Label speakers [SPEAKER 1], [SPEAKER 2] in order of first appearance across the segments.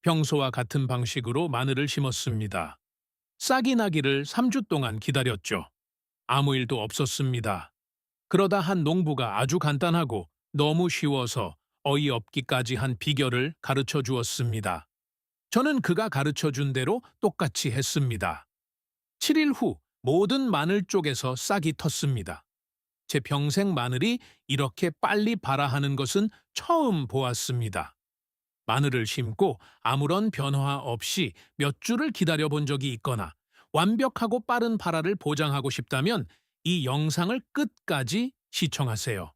[SPEAKER 1] 평소와 같은 방식으로 마늘을 심었습니다. 싹이 나기를 3주 동안 기다렸죠. 아무 일도 없었습니다. 그러다 한 농부가 아주 간단하고 너무 쉬워서 어이없기까지 한 비결을 가르쳐 주었습니다. 저는 그가 가르쳐 준 대로 똑같이 했습니다. 7일 후 모든 마늘 쪽에서 싹이 텄습니다. 제 평생 마늘이 이렇게 빨리 발아하는 것은 처음 보았습니다. 마늘을 심고 아무런 변화 없이 몇 주를 기다려 본 적이 있거나 완벽하고 빠른 발화를 보장하고 싶다면 이 영상을 끝까지 시청하세요.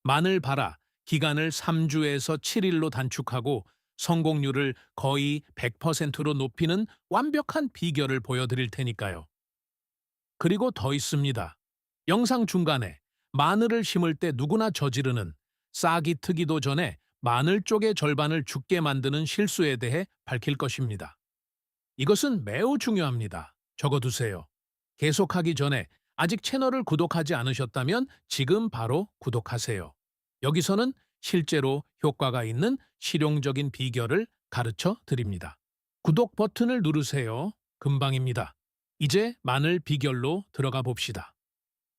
[SPEAKER 1] 마늘 발화 기간을 3주에서 7일로 단축하고 성공률을 거의 100%로 높이는 완벽한 비결을 보여드릴 테니까요. 그리고 더 있습니다. 영상 중간에 마늘을 심을 때 누구나 저지르는 싹이 트기도 전에 마늘 쪽의 절반을 죽게 만드는 실수에 대해 밝힐 것입니다. 이것은 매우 중요합니다. 적어두세요. 계속하기 전에 아직 채널을 구독하지 않으셨다면 지금 바로 구독하세요. 여기서는 실제로 효과가 있는 실용적인 비결을 가르쳐 드립니다. 구독 버튼을 누르세요. 금방입니다. 이제 마늘 비결로 들어가 봅시다.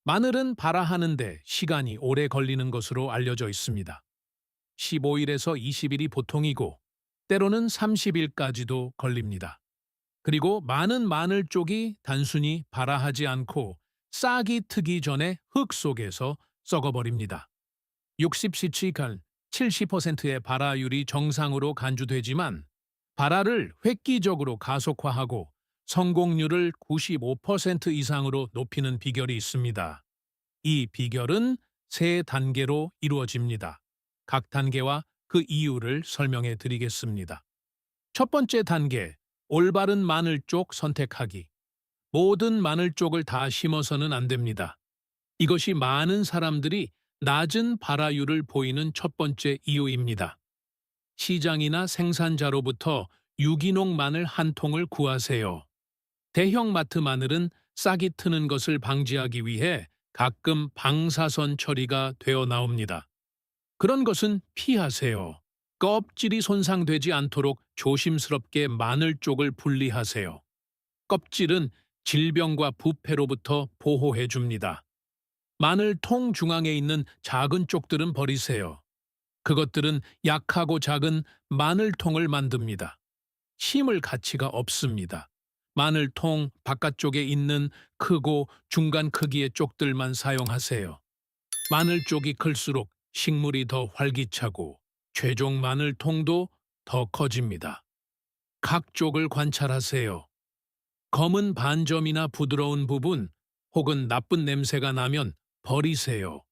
[SPEAKER 1] 마늘은 발화하는데 시간이 오래 걸리는 것으로 알려져 있습니다. 15일에서 20일이 보통이고 때로는 30일까지도 걸립니다. 그리고 많은 마늘 쪽이 단순히 발화하지 않고 싹이 트기 전에 흙 속에서 썩어버립니다. 60cc, 70%의 발화율이 정상으로 간주되지만 발화를 획기적으로 가속화하고 성공률을 95% 이상으로 높이는 비결이 있습니다. 이 비결은 세 단계로 이루어집니다. 각 단계와 그 이유를 설명해 드리겠습니다. 첫 번째 단계, 올바른 마늘 쪽 선택하기. 모든 마늘 쪽을 다 심어서는 안 됩니다. 이것이 많은 사람들이 낮은 발화율을 보이는 첫 번째 이유입니다. 시장이나 생산자로부터 유기농 마늘 한 통을 구하세요. 대형 마트 마늘은 싹이 트는 것을 방지하기 위해 가끔 방사선 처리가 되어 나옵니다. 그런 것은 피하세요. 껍질이 손상되지 않도록 조심스럽게 마늘 쪽을 분리하세요. 껍질은 질병과 부패로부터 보호해 줍니다. 마늘 통 중앙에 있는 작은 쪽들은 버리세요. 그것들은 약하고 작은 마늘통을 만듭니다. 심을 가치가 없습니다. 마늘통 바깥쪽에 있는 크고 중간 크기의 쪽들만 사용하세요. 마늘 쪽이 클수록 식물이 더 활기차고 최종 마늘통도 더 커집니다. 각 쪽을 관찰하세요. 검은 반점이나 부드러운 부분 혹은 나쁜 냄새가 나면 버리세요.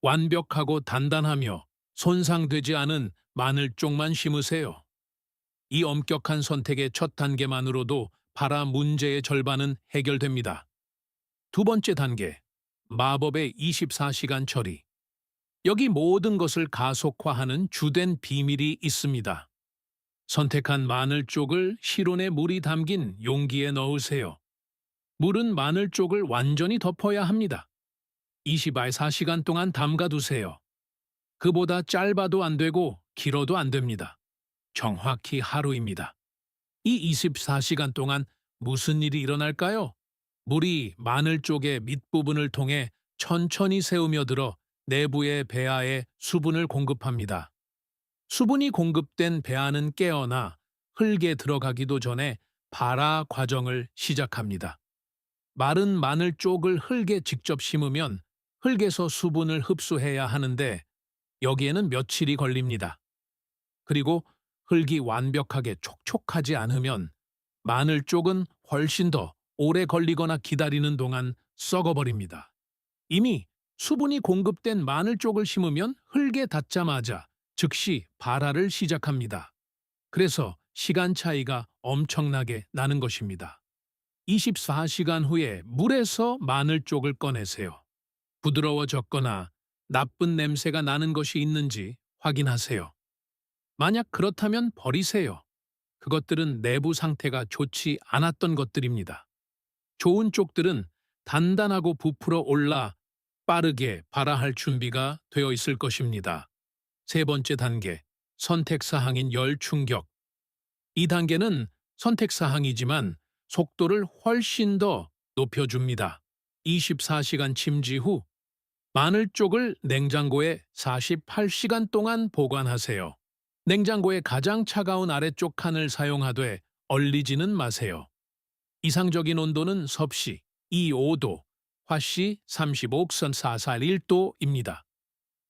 [SPEAKER 1] 완벽하고 단단하며 손상되지 않은 마늘 쪽만 심으세요. 이 엄격한 선택의 첫 단계만으로도 발화 문제의 절반은 해결됩니다. 두 번째 단계, 마법의 24시간 처리. 여기 모든 것을 가속화하는 주된 비밀이 있습니다. 선택한 마늘 쪽을 실온에 물이 담긴 용기에 넣으세요. 물은 마늘 쪽을 완전히 덮어야 합니다. 24시간 동안 담가두세요. 그보다 짧아도 안 되고 길어도 안 됩니다. 정확히 하루입니다. 이 24시간 동안 무슨 일이 일어날까요? 물이 마늘 쪽의 밑부분을 통해 천천히 새우며 들어 내부의 배아에 수분을 공급합니다. 수분이 공급된 배아는 깨어나 흙에 들어가기도 전에 발화 과정을 시작합니다. 마른 마늘 쪽을 흙에 직접 심으면 흙에서 수분을 흡수해야 하는데 여기에는 며칠이 걸립니다. 그리고 흙이 완벽하게 촉촉하지 않으면 마늘 쪽은 훨씬 더 오래 걸리거나 기다리는 동안 썩어버립니다. 이미 수분이 공급된 마늘 쪽을 심으면 흙에 닿자마자 즉시 발화를 시작합니다. 그래서 시간 차이가 엄청나게 나는 것입니다. 24시간 후에 물에서 마늘 쪽을 꺼내세요. 부드러워졌거나 나쁜 냄새가 나는 것이 있는지 확인하세요. 만약 그렇다면 버리세요. 그것들은 내부 상태가 좋지 않았던 것들입니다. 좋은 쪽들은 단단하고 부풀어 올라 빠르게 발화할 준비가 되어 있을 것입니다. 세 번째 단계, 선택사항인 열 충격. 이 단계는 선택사항이지만 속도를 훨씬 더 높여줍니다. 24시간 침지 후 마늘 쪽을 냉장고에 48시간 동안 보관하세요. 냉장고의 가장 차가운 아래쪽 칸을 사용하되 얼리지는 마세요. 이상적인 온도는 섭씨 25도, 화씨 35선 441도입니다.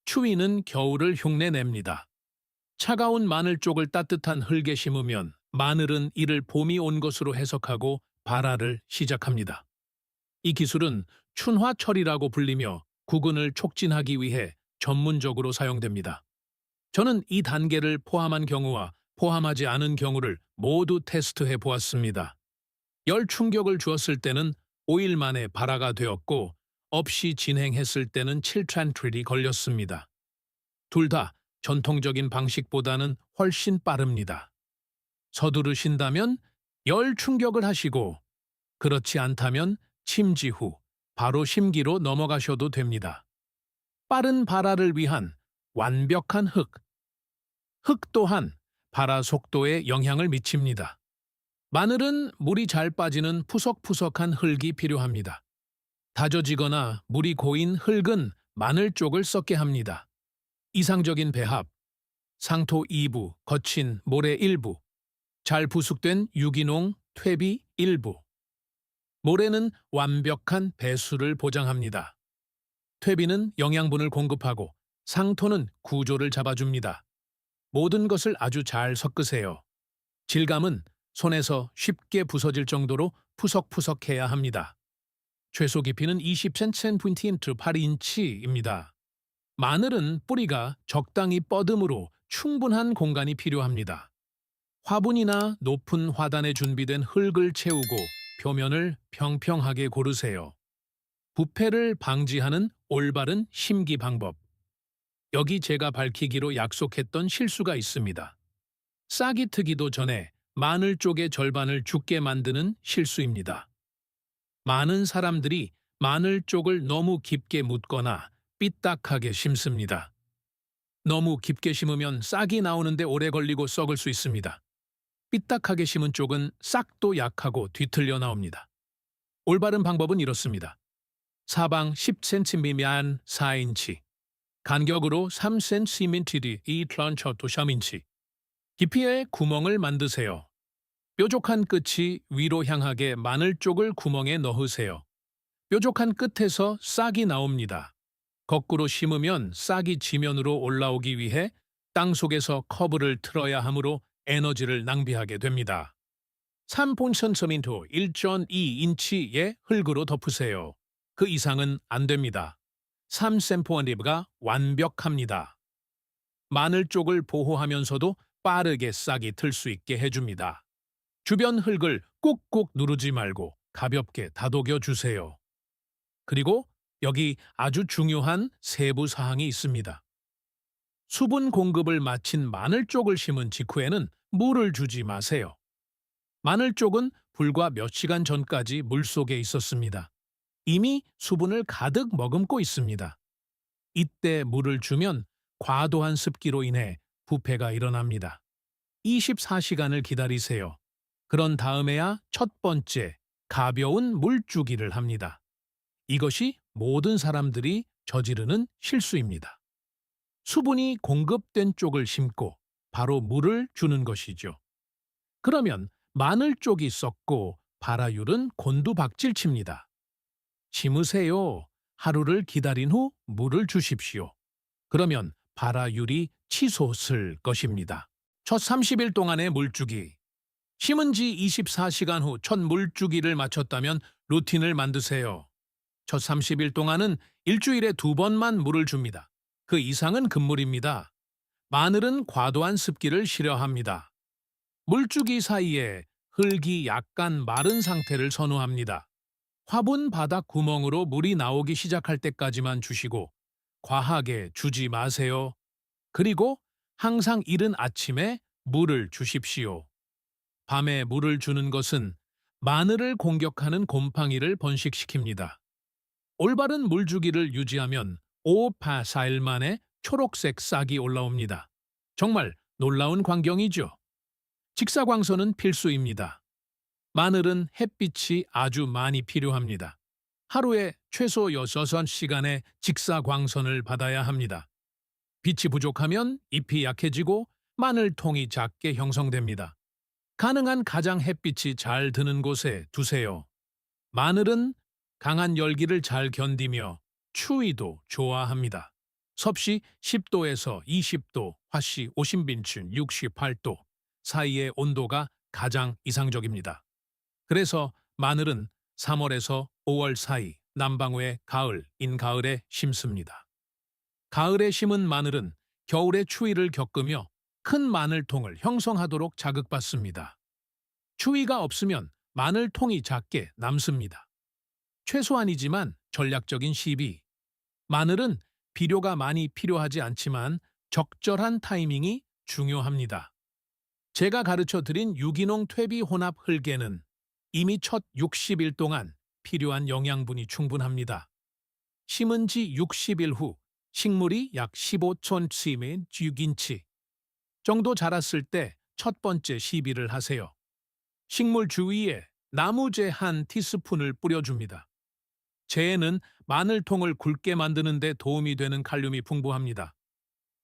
[SPEAKER 1] 추위는 겨울을 흉내냅니다. 차가운 마늘 쪽을 따뜻한 흙에 심으면 마늘은 이를 봄이 온 것으로 해석하고 발화를 시작합니다. 이 기술은 춘화 처리라고 불리며 구근을 촉진하기 위해 전문적으로 사용됩니다. 저는 이 단계를 포함한 경우와 포함하지 않은 경우를 모두 테스트해 보았습니다. 열 충격을 주었을 때는 5일 만에 발화가 되었고 없이 진행했을 때는 7트랜트리 걸렸습니다. 둘 다 전통적인 방식보다는 훨씬 빠릅니다. 서두르신다면 열 충격을 하시고 그렇지 않다면 침지 후 바로 심기로 넘어가셔도 됩니다. 빠른 발화를 위한 완벽한 흙. 흙 또한 발화 속도에 영향을 미칩니다. 마늘은 물이 잘 빠지는 푸석푸석한 흙이 필요합니다. 다져지거나 물이 고인 흙은 마늘 쪽을 썩게 합니다. 이상적인 배합, 상토 2부, 거친 모래 1부, 잘 부숙된 유기농 퇴비 1부. 모래는 완벽한 배수를 보장합니다. 퇴비는 영양분을 공급하고 상토는 구조를 잡아줍니다. 모든 것을 아주 잘 섞으세요. 질감은 손에서 쉽게 부서질 정도로 푸석푸석해야 합니다. 최소 깊이는 20cm 8인치입니다. 마늘은 뿌리가 적당히 뻗음으로 충분한 공간이 필요합니다. 화분이나 높은 화단에 준비된 흙을 채우고 표면을 평평하게 고르세요. 부패를 방지하는 올바른 심기 방법. 여기 제가 밝히기로 약속했던 실수가 있습니다. 싹이 트기도 전에 마늘 쪽의 절반을 죽게 만드는 실수입니다. 많은 사람들이 마늘 쪽을 너무 깊게 묻거나 삐딱하게 심습니다. 너무 깊게 심으면 싹이 나오는데 오래 걸리고 썩을 수 있습니다. 삐딱하게 심은 쪽은 싹도 약하고 뒤틀려 나옵니다. 올바른 방법은 이렇습니다. 사방 10cm 미만 4인치, 간격으로 3cm 이 플란처도 3인치, 깊이에 구멍을 만드세요. 뾰족한 끝이 위로 향하게 마늘 쪽을 구멍에 넣으세요. 뾰족한 끝에서 싹이 나옵니다. 거꾸로 심으면 싹이 지면으로 올라오기 위해 땅 속에서 커브를 틀어야 하므로 에너지를 낭비하게 됩니다. 3cm 1.2인치의 흙으로 덮으세요. 그 이상은 안 됩니다. 3cm가 완벽합니다. 마늘 쪽을 보호하면서도 빠르게 싹이 틀 수 있게 해줍니다. 주변 흙을 꾹꾹 누르지 말고 가볍게 다독여 주세요. 그리고 여기 아주 중요한 세부 사항이 있습니다. 수분 공급을 마친 마늘 쪽을 심은 직후에는 물을 주지 마세요. 마늘 쪽은 불과 몇 시간 전까지 물속에 있었습니다. 이미 수분을 가득 머금고 있습니다. 이때 물을 주면 과도한 습기로 인해 부패가 일어납니다. 24시간을 기다리세요. 그런 다음에야 첫 번째 가벼운 물주기를 합니다. 이것이 모든 사람들이 저지르는 실수입니다. 수분이 공급된 쪽을 심고 바로 물을 주는 것이죠. 그러면 마늘 쪽이 썩고 발화율은 곤두박질칩니다. 심으세요. 하루를 기다린 후 물을 주십시오. 그러면 발화율이 치솟을 것입니다. 첫 30일 동안의 물주기. 심은 지 24시간 후 첫 물주기를 마쳤다면 루틴을 만드세요. 첫 30일 동안은 일주일에 2번만 물을 줍니다. 그 이상은 금물입니다. 마늘은 과도한 습기를 싫어합니다. 물주기 사이에 흙이 약간 마른 상태를 선호합니다. 화분 바닥 구멍으로 물이 나오기 시작할 때까지만 주시고 과하게 주지 마세요. 그리고 항상 이른 아침에 물을 주십시오. 밤에 물을 주는 것은 마늘을 공격하는 곰팡이를 번식시킵니다. 올바른 물주기를 유지하면 4일 만에 초록색 싹이 올라옵니다. 정말 놀라운 광경이죠. 직사광선은 필수입니다. 마늘은 햇빛이 아주 많이 필요합니다. 하루에 최소 6시간의 직사광선을 받아야 합니다. 빛이 부족하면 잎이 약해지고 마늘통이 작게 형성됩니다. 가능한 가장 햇빛이 잘 드는 곳에 두세요. 마늘은 강한 열기를 잘 견디며 추위도 좋아합니다. 섭씨 10도에서 20도, 화씨 50빈춘 68도 사이의 온도가 가장 이상적입니다. 그래서 마늘은 3월에서 5월 사이 남방외 가을, 인가을에 심습니다. 가을에 심은 마늘은 겨울의 추위를 겪으며 큰 마늘통을 형성하도록 자극받습니다. 추위가 없으면 마늘통이 작게 남습니다. 최소한이지만 전략적인 시비. 마늘은 비료가 많이 필요하지 않지만 적절한 타이밍이 중요합니다. 제가 가르쳐 드린 유기농 퇴비 혼합 흙에는 이미 첫 60일 동안 필요한 영양분이 충분합니다. 심은 지 60일 후 식물이 약 15cm 6인치 정도 자랐을 때 첫 번째 시비를 하세요. 식물 주위에 나무재 한 티스푼을 뿌려줍니다. 재에는 마늘통을 굵게 만드는 데 도움이 되는 칼륨이 풍부합니다.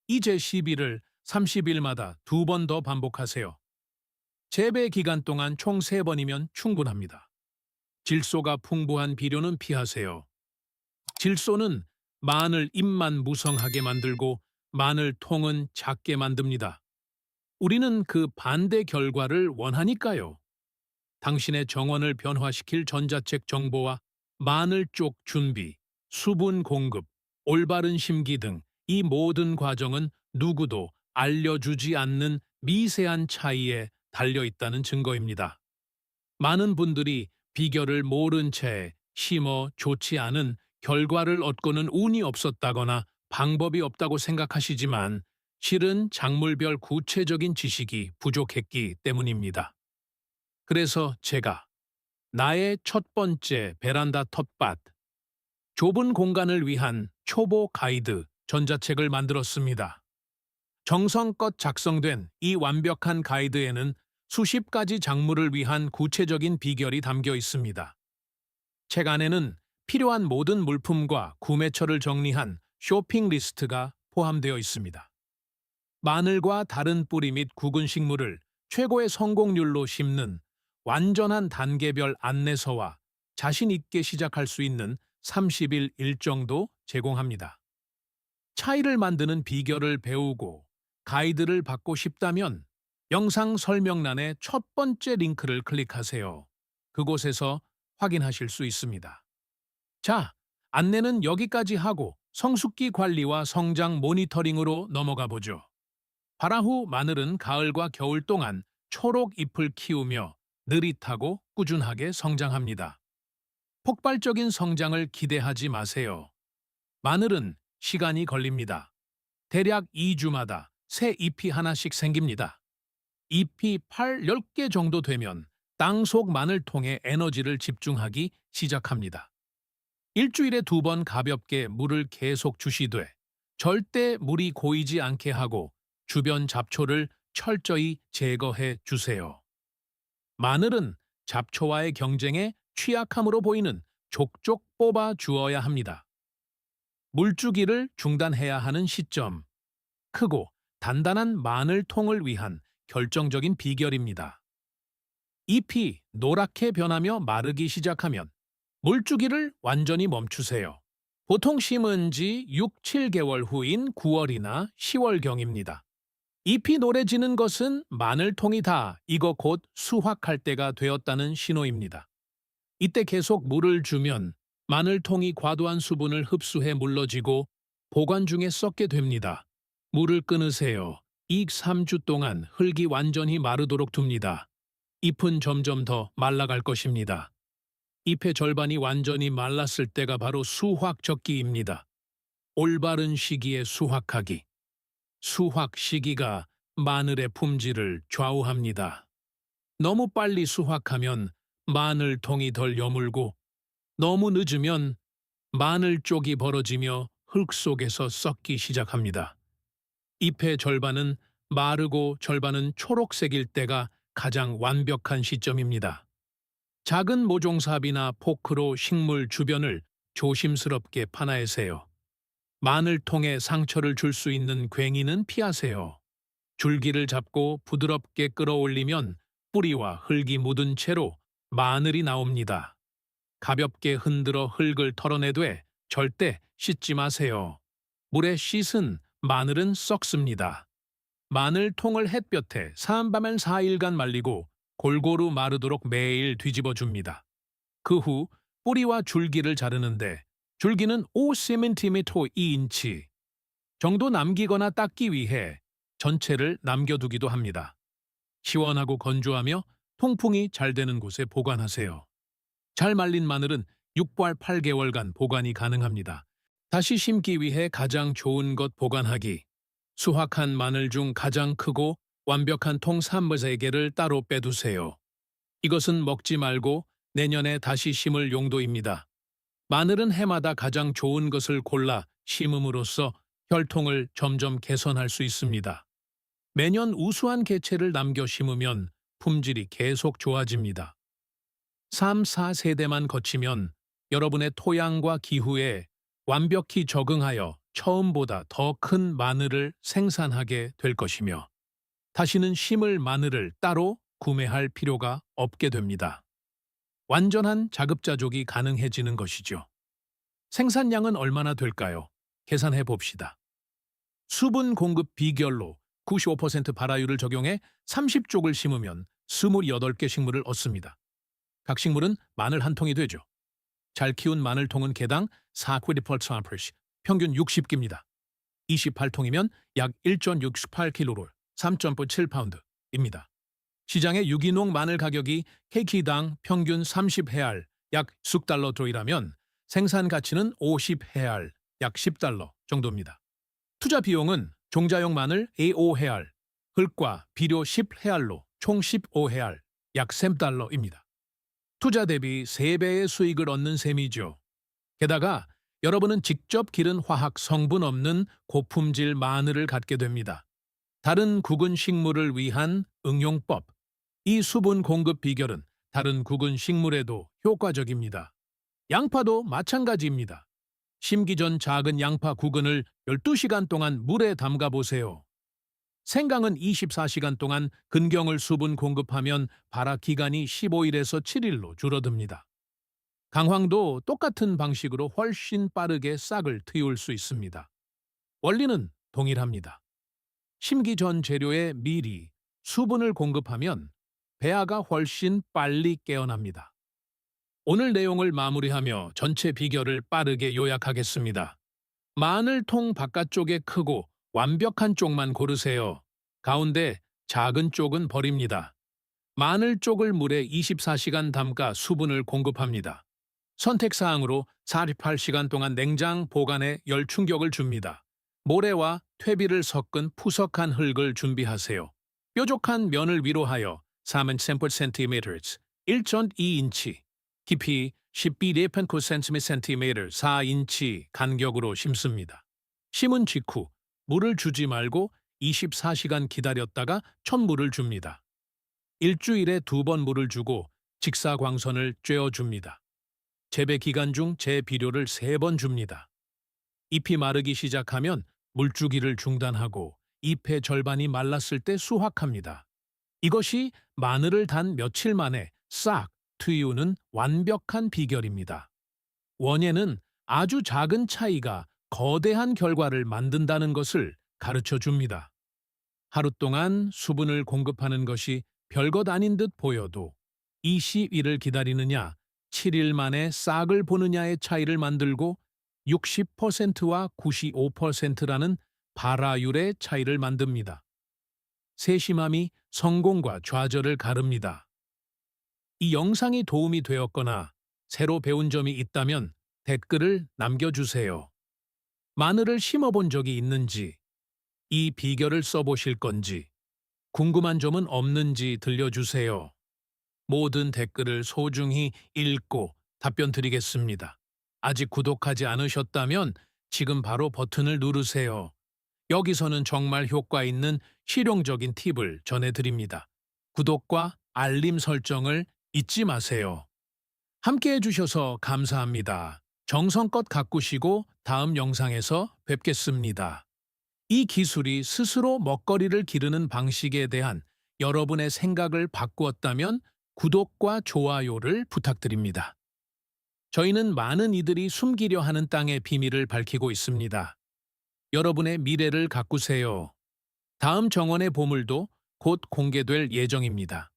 [SPEAKER 1] 이 재시비를 30일마다 2번 더 반복하세요. 재배 기간 동안 총 3번이면 충분합니다. 질소가 풍부한 비료는 피하세요. 질소는 마늘 잎만 무성하게 만들고 마늘통은 작게 만듭니다. 우리는 그 반대 결과를 원하니까요. 당신의 정원을 변화시킬 전자책 정보와 마늘 쪽 준비, 수분 공급, 올바른 심기 등 이 모든 과정은 누구도 알려주지 않는 미세한 차이에 달려있다는 증거입니다. 많은 분들이 비결을 모른 채 심어 좋지 않은 결과를 얻고는 운이 없었다거나 방법이 없다고 생각하시지만 실은 작물별 구체적인 지식이 부족했기 때문입니다. 그래서 제가 나의 첫 번째 베란다 텃밭, 좁은 공간을 위한 초보 가이드 전자책을 만들었습니다. 정성껏 작성된 이 완벽한 가이드에는 수십 가지 작물을 위한 구체적인 비결이 담겨 있습니다. 책 안에는 필요한 모든 물품과 구매처를 정리한 쇼핑 리스트가 포함되어 있습니다. 마늘과 다른 뿌리 및 구근 식물을 최고의 성공률로 심는 완전한 단계별 안내서와 자신 있게 시작할 수 있는 30일 일정도 제공합니다. 차이를 만드는 비결을 배우고 가이드를 받고 싶다면 영상 설명란의 첫 번째 링크를 클릭하세요. 그곳에서 확인하실 수 있습니다. 자, 안내는 여기까지 하고 성숙기 관리와 성장 모니터링으로 넘어가 보죠. 발화 후 마늘은 가을과 겨울 동안 초록 잎을 키우며 느릿하고 꾸준하게 성장합니다. 폭발적인 성장을 기대하지 마세요. 마늘은 시간이 걸립니다. 대략 2주마다 새 잎이 하나씩 생깁니다. 잎이 10개 정도 되면 땅 속 마늘통에 에너지를 집중하기 시작합니다. 일주일에 2번 가볍게 물을 계속 주시되 절대 물이 고이지 않게 하고 주변 잡초를 철저히 제거해 주세요. 마늘은 잡초와의 경쟁에 취약함으로 보이는 족족 뽑아 주어야 합니다. 물주기를 중단해야 하는 시점. 크고 단단한 마늘통을 위한 결정적인 비결입니다. 잎이 노랗게 변하며 마르기 시작하면 물주기를 완전히 멈추세요. 보통 심은 지 6, 7개월 후인 9월이나 10월경입니다. 잎이 노래지는 것은 마늘통이 다 익어 곧 수확할 때가 되었다는 신호입니다. 이때 계속 물을 주면 마늘통이 과도한 수분을 흡수해 물러지고 보관 중에 썩게 됩니다. 물을 끊으세요. 이 3주 동안 흙이 완전히 마르도록 둡니다. 잎은 점점 더 말라갈 것입니다. 잎의 절반이 완전히 말랐을 때가 바로 수확 적기입니다. 올바른 시기에 수확하기. 수확 시기가 마늘의 품질을 좌우합니다. 너무 빨리 수확하면 마늘통이 덜 여물고 너무 늦으면 마늘 쪽이 벌어지며 흙 속에서 썩기 시작합니다. 잎의 절반은 마르고 절반은 초록색일 때가 가장 완벽한 시점입니다. 작은 모종삽이나 포크로 식물 주변을 조심스럽게 파내세요. 마늘통에 상처를 줄 수 있는 괭이는 피하세요. 줄기를 잡고 부드럽게 끌어올리면 뿌리와 흙이 묻은 채로 마늘이 나옵니다. 가볍게 흔들어 흙을 털어내되 절대 씻지 마세요. 물에 씻은 마늘은 썩습니다. 마늘통을 햇볕에 3밤엔 4일간 말리고 골고루 마르도록 매일 뒤집어 줍니다. 그 후 뿌리와 줄기를 자르는데 줄기는 5cm 2인치 정도 남기거나 닦기 위해 전체를 남겨두기도 합니다. 시원하고 건조하며 통풍이 잘 되는 곳에 보관하세요. 잘 말린 마늘은 6발 8개월간 보관이 가능합니다. 다시 심기 위해 가장 좋은 것 보관하기. 수확한 마늘 중 가장 크고 완벽한 통 3개를 따로 빼두세요. 이것은 먹지 말고 내년에 다시 심을 용도입니다. 마늘은 해마다 가장 좋은 것을 골라 심음으로써 혈통을 점점 개선할 수 있습니다. 매년 우수한 개체를 남겨 심으면 품질이 계속 좋아집니다. 3, 4세대만 거치면 여러분의 토양과 기후에 완벽히 적응하여 처음보다 더 큰 마늘을 생산하게 될 것이며 다시는 심을 마늘을 따로 구매할 필요가 없게 됩니다. 완전한 자급자족이 가능해지는 것이죠. 생산량은 얼마나 될까요? 계산해 봅시다. 수분 공급 비결로 95% 발화율을 적용해 30쪽을 심으면 28개 식물을 얻습니다. 각 식물은 마늘 한 통이 되죠. 잘 키운 마늘통은 개당 4kg, 평균 60개입니다. 28통이면 약 1.68kg, 3.7파운드입니다. 시장의 유기농 마늘 가격이 kg당 평균 30헤알, 약 10달러조이라면 생산 가치는 50헤알, 약 10달러 정도입니다. 투자 비용은 종자용 마늘 A5헤알, 흙과 비료 10헤알로 총 15헤알, 약 3달러입니다. 투자 대비 3배의 수익을 얻는 셈이죠. 게다가 여러분은 직접 기른 화학 성분 없는 고품질 마늘을 갖게 됩니다. 다른 국은 식물을 위한 응용법. 이 수분 공급 비결은 다른 국은 식물에도 효과적입니다. 양파도 마찬가지입니다. 심기 전 작은 양파 구근을 12시간 동안 물에 담가 보세요. 생강은 24시간 동안 근경을 수분 공급하면 발화 기간이 15일에서 7일로 줄어듭니다. 강황도 똑같은 방식으로 훨씬 빠르게 싹을 틔울 수 있습니다. 원리는 동일합니다. 심기 전 재료에 미리 수분을 공급하면 배아가 훨씬 빨리 깨어납니다. 오늘 내용을 마무리하며 전체 비결을 빠르게 요약하겠습니다. 마늘통 바깥쪽에 크고 완벽한 쪽만 고르세요. 가운데 작은 쪽은 버립니다. 마늘 쪽을 물에 24시간 담가 수분을 공급합니다. 선택사항으로 48시간 동안 냉장 보관에 열 충격을 줍니다. 모래와 퇴비를 섞은 푸석한 흙을 준비하세요. 뾰족한 면을 위로하여 3cm, 1.2인치, 깊이 12.9cm, 4인치 간격으로 심습니다. 심은 직후 물을 주지 말고 24시간 기다렸다가 첫 물을 줍니다. 일주일에 2번 물을 주고 직사광선을 쬐어줍니다. 재배 기간 중 재비료를 3번 줍니다. 잎이 마르기 시작하면 물주기를 중단하고 잎의 절반이 말랐을 때 수확합니다. 이것이 마늘을 단 며칠 만에 싹 틔우는 완벽한 비결입니다. 원예는 아주 작은 차이가 거대한 결과를 만든다는 것을 가르쳐 줍니다. 하루 동안 수분을 공급하는 것이 별것 아닌 듯 보여도 20일을 기다리느냐, 7일 만에 싹을 보느냐의 차이를 만들고 60%와 95%라는 발화율의 차이를 만듭니다. 세심함이 성공과 좌절을 가릅니다. 이 영상이 도움이 되었거나 새로 배운 점이 있다면 댓글을 남겨주세요. 마늘을 심어본 적이 있는지, 이 비결을 써보실 건지, 궁금한 점은 없는지 들려주세요. 모든 댓글을 소중히 읽고 답변 드리겠습니다. 아직 구독하지 않으셨다면 지금 바로 버튼을 누르세요. 여기서는 정말 효과 있는 실용적인 팁을 전해드립니다. 구독과 알림 설정을 잊지 마세요. 함께 해주셔서 감사합니다. 정성껏 가꾸시고 다음 영상에서 뵙겠습니다. 이 기술이 스스로 먹거리를 기르는 방식에 대한 여러분의 생각을 바꾸었다면 구독과 좋아요를 부탁드립니다. 저희는 많은 이들이 숨기려 하는 땅의 비밀을 밝히고 있습니다. 여러분의 미래를 가꾸세요. 다음 정원의 보물도 곧 공개될 예정입니다.